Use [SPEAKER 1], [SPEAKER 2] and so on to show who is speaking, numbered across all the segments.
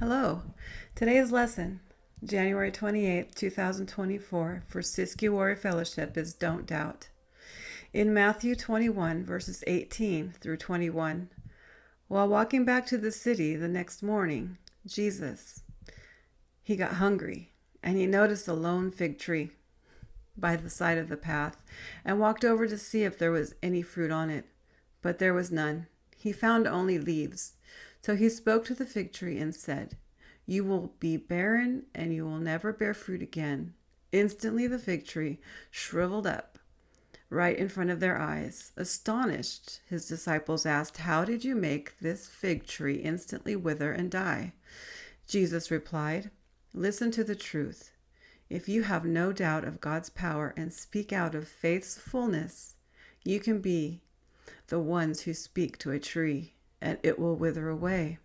[SPEAKER 1] Hello. Today's lesson, January 28th, 2024, for Siskiyou Warrior Fellowship is Don't Doubt. In Matthew 21, verses 18 through 21, while walking back to the city the next morning, he got hungry, and he noticed a lone fig tree by the side of the path and walked over to see if there was any fruit on it. But there was none. He found only leaves. So he spoke to the fig tree and said, "You will be barren and you will never bear fruit again." Instantly the fig tree shriveled up right in front of their eyes. Astonished, his disciples asked, "How did you make this fig tree instantly wither and die?" Jesus replied, "Listen to the truth. If you have no doubt of God's power and speak out of faith's fullness, you can be the ones who speak to a tree, and it will wither away.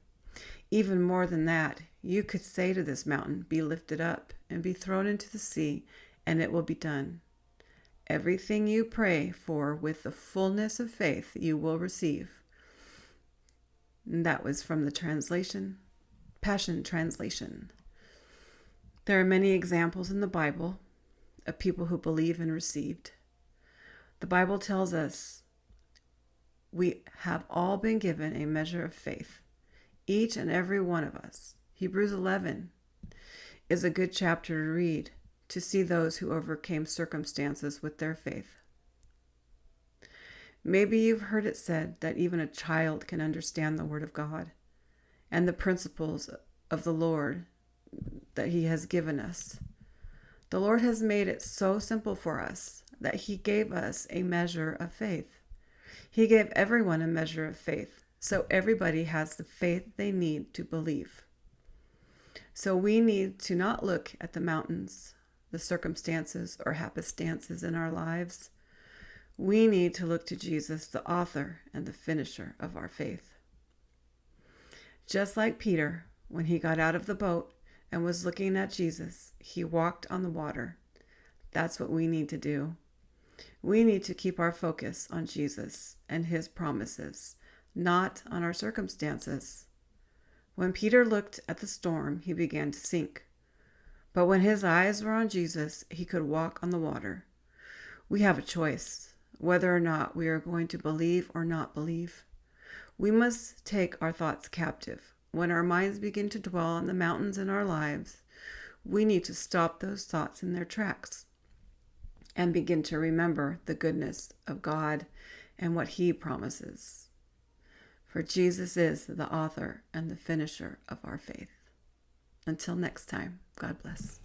[SPEAKER 1] Even more than that, you could say to this mountain, 'Be lifted up and be thrown into the sea,' and it will be done. Everything you pray for with the fullness of faith, you will receive." And that was from the Passion Translation. There are many examples in the Bible of people who believe and received. The Bible tells us we have all been given a measure of faith, each and every one of us. Hebrews 11 is a good chapter to read to see those who overcame circumstances with their faith. Maybe you've heard it said that even a child can understand the Word of God and the principles of the Lord that He has given us. The Lord has made it so simple for us that He gave us a measure of faith. He gave everyone a measure of faith, so everybody has the faith they need to believe. So we need to not look at the mountains, the circumstances, or happenstances in our lives. We need to look to Jesus, the author and the finisher of our faith. Just like Peter, when he got out of the boat and was looking at Jesus, he walked on the water. That's what we need to do. We need to keep our focus on Jesus and His promises, not on our circumstances. When Peter looked at the storm, he began to sink. But when his eyes were on Jesus, he could walk on the water. We have a choice, whether or not we are going to believe or not believe. We must take our thoughts captive. When our minds begin to dwell on the mountains in our lives, we need to stop those thoughts in their tracks and begin to remember the goodness of God and what He promises. For Jesus is the author and the finisher of our faith. Until next time, God bless.